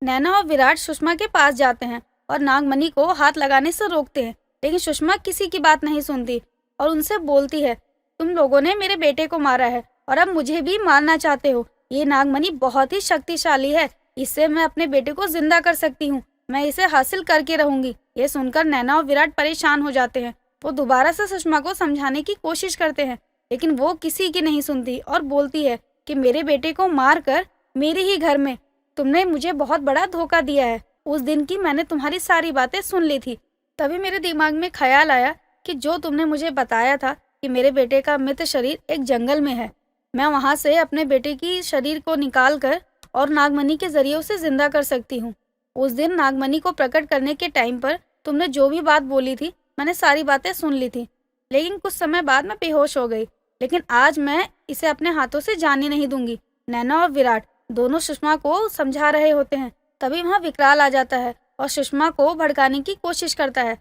नैना और विराट सुषमा के पास जाते हैं और नागमणि को हाथ लगाने से रोकते हैं, लेकिन सुषमा किसी की बात नहीं सुनती और उनसे बोलती है, तुम लोगों ने मेरे बेटे को मारा है और अब मुझे भी मारना चाहते हो। ये नागमणि बहुत ही शक्तिशाली है, इससे मैं अपने बेटे को जिंदा कर सकती हूँ, मैं इसे हासिल करके रहूंगी। ये सुनकर नैना और विराट परेशान हो जाते हैं। वो दोबारा से सुषमा को समझाने की कोशिश करते हैं, लेकिन वो किसी की नहीं सुनती और बोलती है कि मेरे बेटे को मार कर मेरे ही घर में तुमने मुझे बहुत बड़ा धोखा दिया है। उस दिन की मैंने तुम्हारी सारी बातें सुन ली थी। तभी मेरे दिमाग में ख्याल आया कि जो तुमने मुझे बताया था कि मेरे बेटे का मृत शरीर एक जंगल में है, मैं वहां से अपने बेटे की शरीर को निकाल कर और नागमणि के जरिए उसे जिंदा कर सकती हूँ। उस दिन नागमणि को प्रकट करने के टाइम पर तुमने जो भी बात बोली थी, मैंने सारी बातें सुन ली थी, लेकिन कुछ समय बाद मैं बेहोश हो गई। लेकिन आज मैं इसे अपने हाथों से जाने नहीं दूंगी। नैना और विराट दोनों सुषमा को समझा रहे होते हैं, तभी वहाँ विकराल आ जाता है और सुषमा को भड़काने की कोशिश करता है।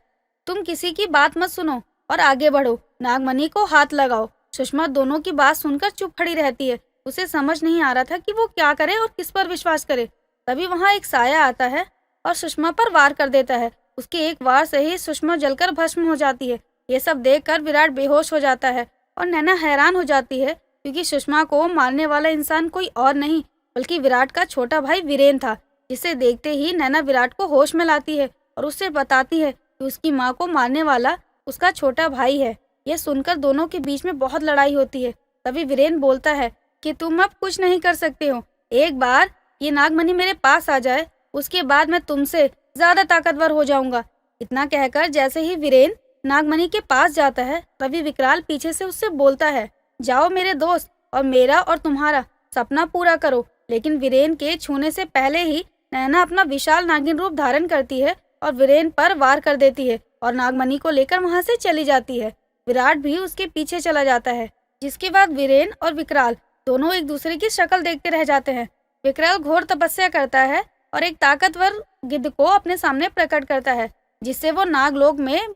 तुम किसी की बात मत सुनो और आगे बढ़ो, नागमणि को हाथ लगाओ। सुषमा दोनों की बात सुनकर चुप खड़ी रहती है। उसे समझ नहीं आ रहा था कि वो क्या करे और किस पर विश्वास करे। तभी वहाँ एक साया आता है और सुषमा पर वार कर देता है। उसके एक वार से ही सुषमा जलकर भस्म हो जाती है। ये सब देखकर विराट बेहोश हो जाता है और नैना हैरान हो जाती है, क्योंकि सुषमा को मारने वाला इंसान कोई और नहीं बल्कि विराट का छोटा भाई वीरेन था, जिसे देखते ही नैना विराट को होश में लाती है और उससे बताती है कि उसकी माँ को मारने वाला उसका छोटा भाई है। यह सुनकर दोनों के बीच में बहुत लड़ाई होती है। तभी वीरेन बोलता है कि तुम अब कुछ नहीं कर सकते हो, एक बार ये नागमणि मेरे पास आ जाए उसके बाद मैं तुमसे ज्यादा ताकतवर हो जाऊंगा। इतना कहकर जैसे ही वीरेन नागमणि के पास जाता है, तभी विकराल पीछे से उससे बोलता है, जाओ मेरे दोस्त और मेरा और तुम्हारा सपना पूरा करो। लेकिन वीरेन के छूने से पहले ही नैना अपना विशाल नागिन रूप धारण करती है और वीरेन पर वार कर देती है और नागमणि को लेकर वहां से चली जाती है। विराट भी उसके पीछे चला जाता है, जिसके बाद वीरेन और विकराल दोनों एक दूसरे की शक्ल देखते रह जाते हैं। विकराल घोर तपस्या करता है और एक ताकतवर गिद्ध को अपने सामने प्रकट करता है, जिससे वो नागलोक में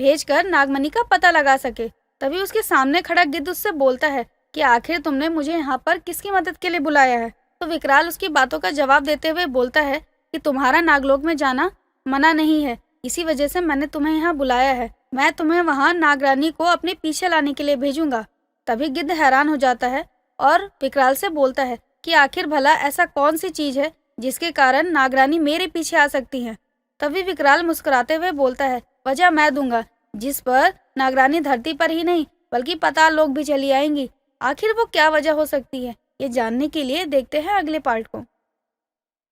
भेजकर नागमणि का पता लगा सके। तभी उसके सामने खड़ा गिद्ध उससे बोलता है कि आखिर तुमने मुझे यहाँ पर किसकी मदद के लिए बुलाया है। तो विकराल उसकी बातों का जवाब देते हुए बोलता है कि तुम्हारा नागलोक में जाना मना नहीं है, इसी वजह से मैंने तुम्हें यहाँ बुलाया है। मैं तुम्हें वहाँ नागरानी को अपने पीछे लाने के लिए भेजूंगा। तभी गिद्ध हैरान हो जाता है और विकराल से बोलता है कि आखिर भला ऐसा कौन सी चीज है जिसके कारण नागरानी मेरे पीछे आ सकती है। तभी विकराल मुस्कुराते हुए बोलता है, वजह मैं दूंगा, जिस पर नागरानी धरती पर ही नहीं बल्कि पाताल लोक भी चली आएंगी। आखिर वो क्या वजह हो सकती है, ये जानने के लिए देखते हैं अगले पार्ट को।